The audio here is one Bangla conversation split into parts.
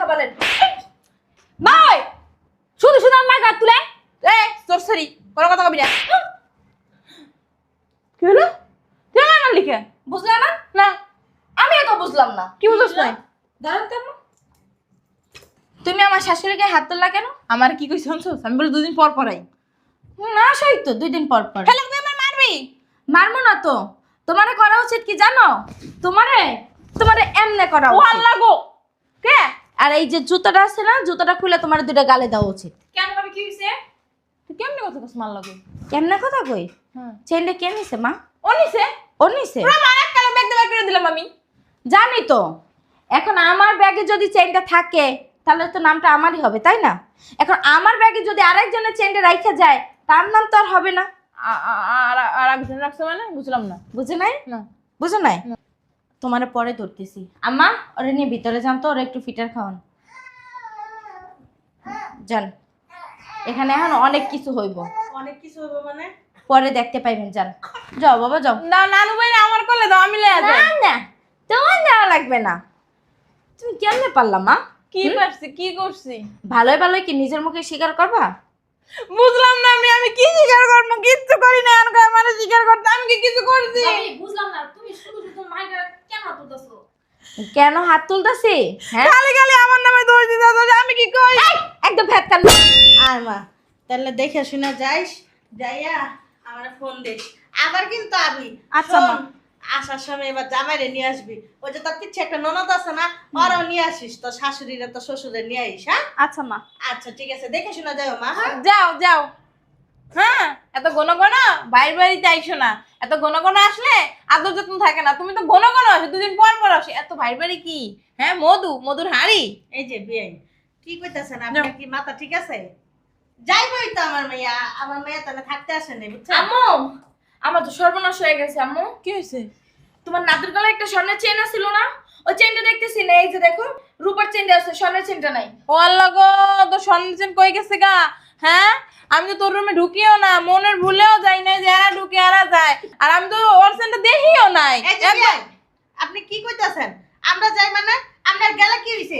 বলেন ভাই শুধু শুধু আমার গায়ে তুলে তোর সরি কোনো কথা কবি না কি হলো তুই আমার লিখে বুঝলা না না আমি তো বুঝলাম না কি বুঝছ না দাঁড়ান কেন তুমি আমার শাশুড়িকে হাত তোলা কেন আমার কি কই শুনছস আমি বলি দুদিন পর পরাই না সই তো 2 দিন পর পর হ্যালো তুই আমার মারবি মারবো না তো তোমারে করা উচিত কি জানো তোমারে তোমারে এমনে করা ও উচিত আল্লাহ গো কে আর এই যে জুতাটা আছে না জুতাটা খুলে তোমার দুটো গালে দেওয়া উচিত কেন ভাবে কি হইছে তুই কেমনে কথা কস মার লাগে কেমনে কথা কই হ্যাঁ চেনটা কে নিছে মা ও নিছে ও নিছে পুরো মার এক কালো ব্যাগ দিয়ে করে দিলাম আমি জানি তো এখন আমার ব্যাগে যদি চেনটা থাকে তাহলে তো নামটা আমারই হবে তাই না এখন আমার ব্যাগে যদি আরেকজনের চেনটা রাইখা যায় তার নাম তো আর হবে না আর একজন রাখছে মানে বুঝলাম না বুঝে নাই না বুঝো নাই তোমারে পরে ধরতেছি আম্মা ওরে নিয়ে ভিতরে যান তো ওরে একটু ফিটার খাওয়ান যান এখানে এখন অনেক কিছু হইব অনেক কিছু হবে মানে পরে দেখতে পাইবেন যান যাও বাবা যাও না নানু ভাই আমার কোলে দাও আমি লয়ে না যাই না তোমার যাওয়া লাগবে না তুমি কেমনে পারলা মা কি পারছি কি করছি ভালোই ভালোই কি নিজের মুখে স্বীকার করবা বুঝলাম না আমি কি স্বীকার করব কিচ্ছু করি না আর কয় মানে স্বীকার করতে আমি কি কিছু করছি বুঝলাম না তুমি শুধু শুধু মাইরা কেন হাত তুলতাছো কেন হাত তুলতাছি হ্যাঁ খালি খালি আমার নামে দোষ দিতেছ আমি কি কই একদম ফ্যাট কান আর মা তাহলে দেখে শুনে যাইস যাইয়া আমার ফোন দিস আবার কিন্তু আবি আচ্ছা, মা। শোন, আসার সময় এবার জামাইরে নিয়ে আসবি ওই যে তোর কিচ্ছে একটা ননদ আছে না ওরাও নিয়ে আসিস তোর শাশুড়িরা তোর শ্বশুরে নিয়ে আইস হ্যাঁ আচ্ছা মা আচ্ছা ঠিক আছে দেখে শুনে যাও মা হ্যাঁ যাও যাও হ্যাঁ এত ঘন ঘন বাইরে বাড়িতে আইসো না এত ঘন ঘন আসলে আদর যত্ন থাকে না তুমি তো ঘন ঘন আসো দুদিন পর পর আসো এত বাইরে বাড়ি কি হ্যাঁ মধুর হাড়ি এই যে বিয়ে কি কইতাছেন আপনার কি মাথা ঠিক আছে যাইবই তো আমার মেয়ে তাহলে থাকতে আসে নাই বুঝছেন আম্মু আমার তো সর্বনাশ হয়ে গেছে আম্মু কি হয়েছে তোমার নাতির গলায় একটা স্বর্ণের চেন ছিল না ওই চেনটা দেখতেছি না এই যে দেখো রূপার চেনটা আছে স্বর্ণের চেনটা নাই ও আল্লাহ গো তো সন্দেশন কই গেছে গা হ্যাঁ আমি তো তোর রুমে ঢুকিও না মনের ভুলেও যাই না যে এরা ঢুকে এরা যায় আর আমি তো ওর সেন্টার দেখিও নাই এই যে বিয়ে, আপনি কি কইতাছেন আমরা যাই মানে আমরা গেলে কি হইছে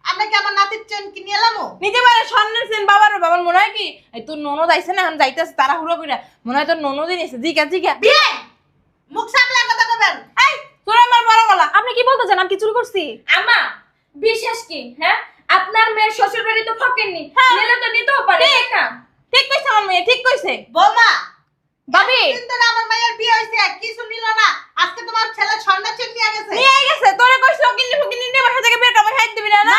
আমরা কি আমার নাতির চেন কিনে এলামো নিজে বারে স্বর্ণের সেন বাবার মনে হয় কি এই তোর ননদ আইছে না এখন যাইতেছে তারা হুড়ো কইরা মনে হয় তোর ননদই নিছে জিগা বিয়ে মুখ সামলে কথা কবেন এই তোর আমার বড় গলা আপনি কি বলতে চান আমি কি চুরি করছি আম্মা বিশেষ কি হ্যাঁ আপনার মেয়ের শ্বশুর বাড়ি তো ফকেননি নিলে তো নিতেও পারে তাই না ঠিক কইছে আমার মেয়ে ঠিক কইছে বৌমা ভাবি কিন্তু আমার মায়ের বিয়ে হইছে কিছু নিল না আজকে তোমার ছেলে স্বর্ণের চেন নিয়ে গেছে নিয়ে গেছে তোরে কইছিল কিন্নি নিয়ে বাসা থেকে বের করে হাইট দিবি না না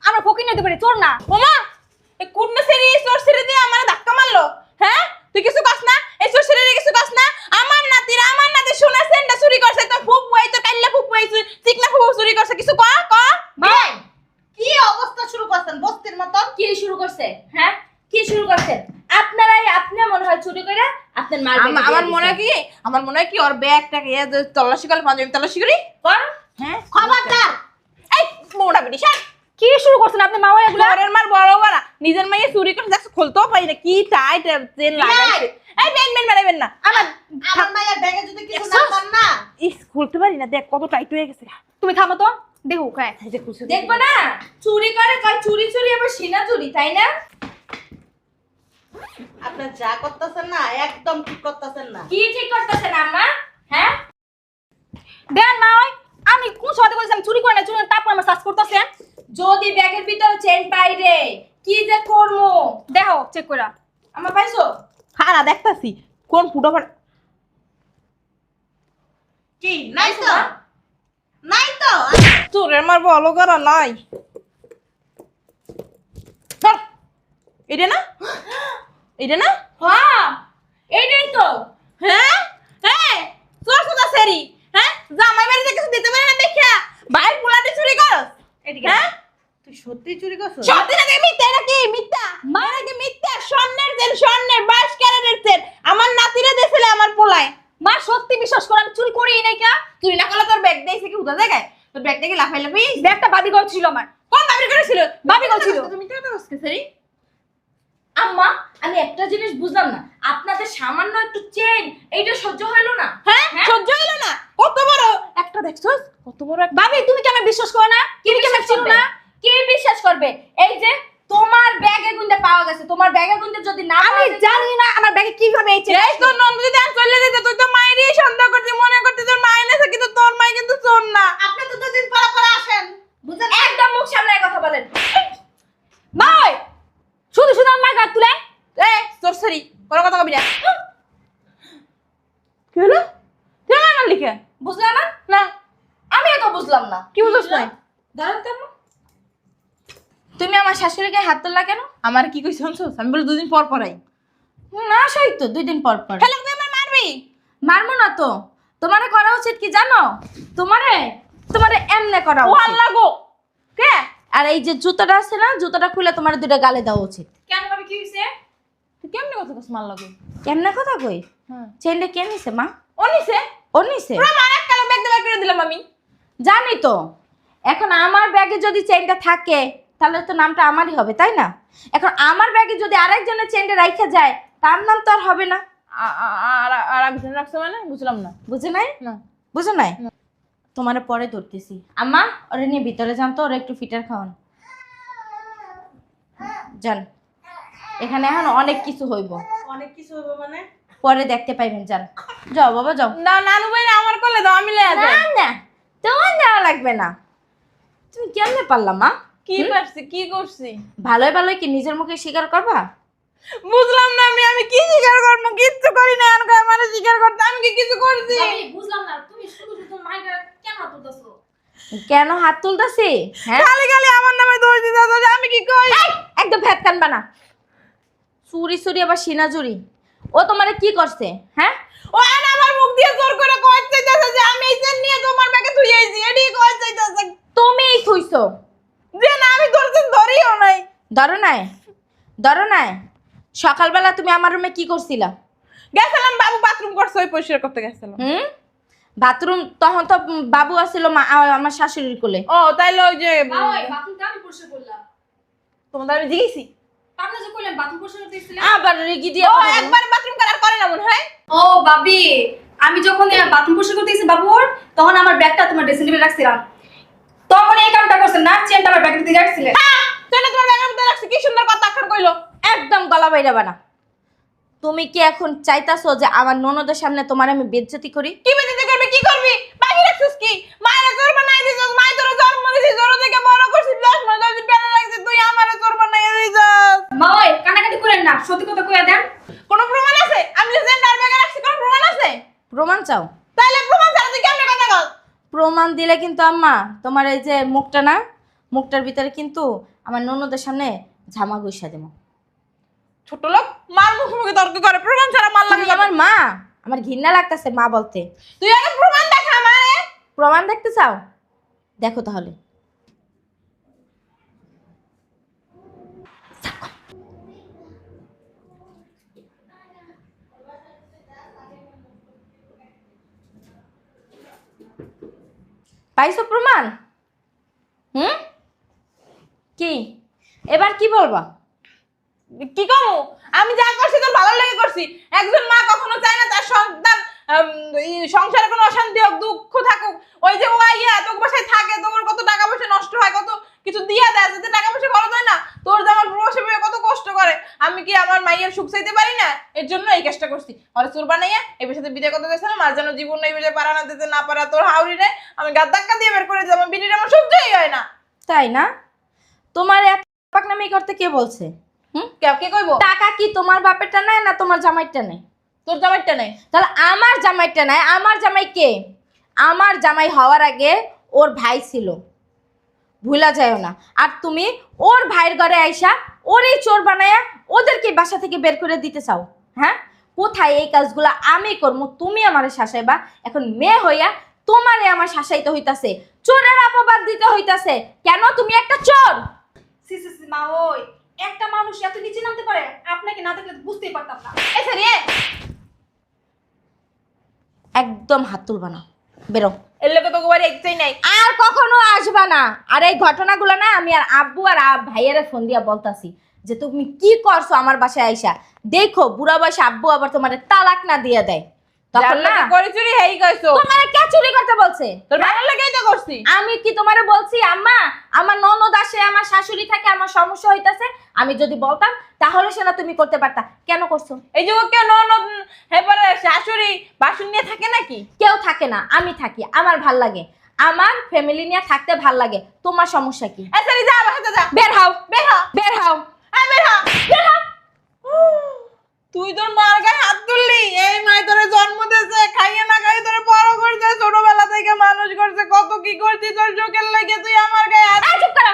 আমরা ফকির নিতে পারি চোর না ওমা এই কুন্না সেরি চোর সেরি দিয়ে আমার ধাক্কা মারলো হ্যাঁ তুই কিছু কাজ না এই চোর সেরি কিছু কাজ না আমার নাতি সোনা সেন্ডা চুরি করছে তোর ফুপ ওই তো কাইল্লা ফুপ ওই চিকনা ফুপ চুরি করছে কিছু ক ভাই কি অবস্থা শুরু করছেন বস্তির মতন কি শুরু করছে হ্যাঁ কি শুরু করছেন আপনি মনে হয় চুরি করে আপনার মার আমার মনে হয় কি ওর ব্যাগটাকে তল্লাশি করে পাঞ্জাবি তল্লাশি করি কর হ্যাঁ খবরদার এই মোড়া বিড়ি শাক কি শুরু করছেন আপনি মামা এগুলো ঘরের মার বড় বড় নিজের মাইয়ে চুরি করে দেখছ খুলতেও পারি না কি টাইট চেন লাগাইছে এই বেন মারাইবেন না আমার মায়ের ব্যাগে যদি কিছু না পান না ইস খুলতে পারি না দেখ কত টাইট হয়ে গেছে তুমি থামো তো দেখো কায় এই যে খুলছে দেখবা না চুরি করে কয় চুরি আবার সিনা চুরি তাই না আপনি যা করতেছেন না একদম ঠিক করতেছেন না কি ঠিক করতেছেন আম্মা হ্যাঁ দেন মা ওই আমি কোন সময় কইছিলাম চুরি করে না চুরি তারপর আমার সার্চ করতেছেন যদি ব্যাগের ভিতরে চেন পাই রে কি যে করবো দেখো চেক কইরা আমার পাইছো খারা দেখতাছি কোন ফুটো কি নাই তো নাই তো চোরের মার বলো করা নাই ধর এটা না এটা না হ্যাঁ এইটাই তো হ্যাঁ হ্যাঁ চোর সুদা সেরি হ্যাঁ জামাই বাড়িতে কিছু দিতে পারে না দেখিয়া ভাই পোলাতে চুরি করস এদিকে হ্যাঁ তুই সত্যি চুরি করছিস সত্যি না মিথ্যা নাকি মিথ্যা মানে কি মিথ্যা স্বর্ণের চেন স্বর্ণের 22 ক্যারেটের চেন আমার নাতিরে দেছিলে আমার পোলায় মা সত্যি বিশ্বাস করো আমি চুরি করি নাই কা তুই না করলে তোর ব্যাগ দিয়েছে কি উঠা জায়গায় তোর ব্যাগ থেকে লাফাই লাফাই ব্যাগটা বাদি করছিল আমার কোন বাবির করেছিল বাবি করছিল। তুমি তো এটা হচ্ছে সেরি আম্মা আমি একটা জিনিস বুঝলাম না আপনাদের সামান্য একটু চেন এইটা সহ্য হলো না হ্যাঁ সহ্য হলো না কত বড় একটা দেখছস কত বড় একটা ভাবি তুমি কি আমি বিশ্বাস করো না কি কি আমি চিনো না কি বিশ্বাস হবে। এই যে তোমার ব্যাগে গুনতে পাওয়া গেছে, তোমার ব্যাগে গুনতে যদি না আমি জানি না আমার ব্যাগে কিভাবে এই চেন। এই তোর ননদ যদি আজ চলে যেত তুই তো মায়েরই সন্দেহ করছিস, মনে করছিস তোর মা এনেছে, কিন্তু তোর মা কিন্তু চোর না। আপনি তো দুদিন পর পর আসেন, বুঝেন? একদম মুখ সামনে কথা বলেন। ভাই শুধু শুধু আমার গায়ে তুলে তোর সরি কোনো কথা কবি না। কি হলো? তুই আমার লিখে বুঝলা না? না আমিও তো বুঝলাম না। কি বুঝছ না? দাঁড়ান তো আম্মা। তুমি আমার শাশুড়িকে হাত তুললা কেন? আমার কি কইছ শুনছস? আমি বলি দুদিন পর পরাই। না সই তো 2 দিন পর পর। হ্যালো তুই আমার মারবি? মারবো না তো। তোমারে করা উচিত কি জানো? তোমারে এমনে করা ও উচিত। আল্লাহ গো। কে? আর এই যে জুতাটা আছে না, জুতাটা খুলে তোমার 2টা গালে দেওয়া উচিত। কেন ভাবি কি হইছে? তুই কেমনে কথা কস মার লাগে? কেমনে কথা কই? হ্যাঁ। চেনটা কে নিছে মা? ও নিছে? ও নিছে? পুরো মার এক কালো ব্যাগ দিয়ে করে দিলাম আমি। জানি তো। এখন আমার ব্যাগে যদি চেনটা থাকে তাহলে তো নামটা আমারই হবে, তাই না? এখন আমার ব্যাগে যদি আরেকজনের চেনটা রাইখা যায় তার নাম তো আর হবে না। আর একজন রাখছে মানে বুঝলাম না। বুঝে নাই? না। বুঝো নাই? তোমারে পরে ধরতেছি। আম্মা ওরে নিয়ে ভিতরে যান তো, ওরে একটু ফিটার খাওয়ান। যান। এখানে এখন অনেক কিছু হইব, অনেক কিছু হবে মানে? পরে দেখতে পাইবেন। যান, যাও বাবা যাও। না নানু ভাই আমার কোলে দাও, আমি লয়ে না যাই। না তোমার যাওয়া লাগবে না। তুমি কেমনে পারলা মা? কি পারছি কি করছি? ভালোই ভালোই কি নিজের মুখে স্বীকার করবা? বুঝলাম না আমি কি স্বীকার করব? কিচ্ছু করি না। আর আমার স্বীকার করতে আমি কি কিছু করছি? বুঝলাম না, তুমি শুধু শুধু মাইরা কেন হাত তুলতাছো? কেন হাত তুলতাছি? হ্যাঁ খালি খালি আমার নামে দোষ দিতেছ যে আমি কি কই? একদম ভ্যাট কানবা না। চুরি চুরি আবার সিনাজুরি। ও তোমারে কি করছে? হ্যাঁ ও আর আমার মুখ দিয়ে জোর করে কই চাইতেছে যে আমি এই চেন নিয়ে তোমার ব্যাগে ধুই আইছি। এডি কই চাইতেছে তুমিই থুইছো। যে না আমি ধরতে ধরিও নাই। ধরো নাই, ধরো নাই। সকালবেলা তুমি আমার রুমে কি করছিলা? গেছিলাম বাবু বাথরুম করছে, ওই পরিষ্কার করতে গেছিলাম। বাথরুম তখন তো বাবু আসছিল আমার শাশুড়ির কোলে। ও তাইলে ওই যে বাথরুমটা আমি পরিষ্কার করলাম। তোমাদের আমি জিগেছি আপনি যে কইলেন বাথরুম পরিষ্কার করতেছিলেন, আবার রেগি দিয়ে ও একবার বাথরুম করার করে না মনে হয়। ও বাবি, আমি যখন বাথরুম পরিষ্কার করতেছি বাবুর, তখন আমার ব্যাগটা তোমার ড্রেসিং টেবিলে রাখছিলাম, তখন এই কামটা করছেন না, চেনটা আমার ব্যাগের ভিতরে রাখছিলেন। চলে তোমার ব্যাগের মধ্যে রাখছি, কি সুন্দর কথা আক্ষর কইলো। একদম গলা বাইরা বানা। তুমি কি এখন চাইতাছো যে আমার ননদের সামনে তোমার আমি বেজ্জতি করি? কি বেঁচে করবি কি করবি? বাকি রাখছিস কি? মায়ের জোর বানাই দিছিস, মাই তোর জন্ম দিছিস, জোর থেকে বড় করছিস, 10 মাস 10 দিন পেলে রাখছিস, তুই আমারে জোর বানাই দিছিস। মা ওই কানাকাটি করেন না, সত্যি কথা কইয়া দেন। কোনো প্রমাণ আছে? আমি যে চেনটার ব্যাগে রাখছি কোনো প্রমাণ আছে? প্রমাণ চাও? তাইলে প্রমাণ ছাড়া তুই কেমনে কথা কস? প্রমাণ দিলে কিন্তু আম্মা তোমার এই যে মুখটা না, মুখটার ভিতরে কিন্তু আমার ননদের সামনে ঝামা গুইসা দেবো। ছোট লোক মার মুখে মুখে তর্ক করে, প্রমাণ ছাড়া মার লাগে। তুমি আমার মা, আমার ঘৃণা লাগতেছে মা বলতে। তুই আগে প্রমাণ দেখা আমারে। প্রমাণ দেখতে চাও? দেখো তাহলে। পাইছো প্রমাণ? কি এবার কি বলবা? কি কমু? আমি যা করছি তোর ভালো লাগে করছি। একজন মা কখনো চায় না তার সন্তান সংসারে কোনো অশান্তি হোক, দুঃখ থাকুক। ওই যে ও আইয়া তোর বাসায় থাকে, তোমার কত টাকা পয়সা নষ্ট হয়, কত কিছু দিয়া দেয়, যাতে টাকা পয়সা খরচ হয় না। তোর জামার প্রবাসে বইয়ে কত কষ্ট করে, আমি কি আমার মাইয়ের সুখ চাইতে পারি না? এর জন্য এই কাজটা করছি। আর চোর বানাইয়া এই সাথে বিদায় করতে গেছিলাম, আর যেন জীবন এই বিষয়ে পারা না দিতে না পারা তোর হাউরি রে আমি গাদ ধাক্কা দিয়ে বের করে দিই। আমার বিড়ির আমার সহ্যই হয় না। তাই না? তোমার এত পাকনামি করতে কে বলছে? কে কইবো? টাকা কি তোমার বাপেরটা নেয় না তোমার জামাইটা নেয়? তোর জামাইটা নেই? তাহলে আমার জামাইটা নেয়। আমার জামাই কে? আমার জামাই হওয়ার আগে ওর ভাই ছিল, ভুলা যায়ও না। আর তুমি ওর ভাইয়ের ঘরে আইসা ওরই চোর বানায়া ওদেরকে বাসা থেকে বের করে দিতে চাও। হ্যাঁ, কোথায় এই কাজগুলো আমি করবো? তুমি আমারে শাসাইবা। এখন মেয়ে হইয়া তোমারে আমার শাসাইতে হইতাছে, চোরের অপবাদ দিতে হইতাছে। কেন? তুমি একটা চোর। সি সি সি মা ওই, একটা মানুষ এত নিচে নামতে পারে? আপনাকে না দেখলে তো বুঝতেই পারতাম না। এই সরি একদম হাত তুলবা না, বেরো। এর লোকে তোকে বাড়ি একটাই নাই। আর কখনো আসবা না। আর এই ঘটনাগুলো না আমি আর আব্বু আর ভাইয়েরা ফোন দিয়া বলতাছি যে তুমি কি করছো আমার বাসায় আইসা। দেখো বুড়া বয়সে আব্বু আবার তোমার তালাক না দিয়ে দেয়, তখন না করে চুরি হেই কইছো। তোমারে কে চুরি করতে বলছে? তোর ভালো লাগেই তো করছি। আমি কি তোমারে বলছি আম্মা আমার ননদ আসে আমার আমার শাশুড়ি থাকে, আমার সমস্যা হইতাছে, আমি যদি বলতাম তাহলে সেটা তুমি করতে পারতা, কেন করছো? এই যে কেউ ননদ হেপারে শাশুড়ি বাসন নিয়ে থাকে নাকি? কেউ থাকে না, আমি থাকি, আমার ভাল লাগে, আমার ফ্যামিলি নিয়ে থাকতে ভাল লাগে, তোমার সমস্যা কি? এই সারি যা বাসাতে যা। বের হও, বের হ। বের হও। এই বের হ। বের হ। তুই তোর মার গায়ে হাত তুললি? এই মাই তোরে জন্ম দিয়েছে, খাইয়ে না খাইয়ে তোরে বড় করছে, ছোটবেলা থেকে মানুষ করছে, কত কি করছি তোর চোখের লাগে, তুই আমার গায়ে হাত। এই চুপ করো,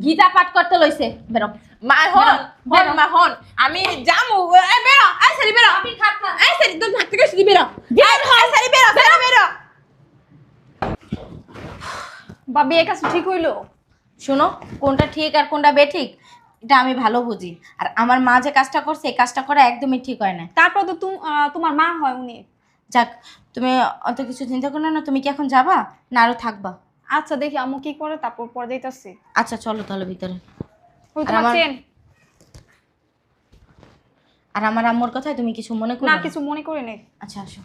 গীতা পাঠ করতে লইছে, বেরো। মা হন হন বেরো। মা হন, আমি জামু। এই বেরো, এই সারি বেরো। আমি খাত না। এই সারি তোর হাত থেকে সিধি বেরো। এই সারি বেরো, বেরো বেরো। ভাবি এই কাজ ঠিক হইলো? শোনো, কোনটা ঠিক আর কোনটা বেঠিক এটা আমি ভালো বুঝি, আর আমার মা যে কাজটা করছে এই কাজটা করা একদমই ঠিক হয় না। তারপর তো তোমার মা হয় উনি। যাক, তুমি অত কিছু চিন্তা করো না। তুমি কি এখন যাবা না আরো থাকবা? আচ্ছা দেখি আম্মু কি করে, তারপর পরে যাইতাছি। আচ্ছা চলো তাহলে ভিতরে। ওই আর তোমার আমার- চেন। আর আমার আম্মুর কথায় তুমি কিছু মনে করো না না? কিছু মনে করে নেই। আচ্ছা আসো।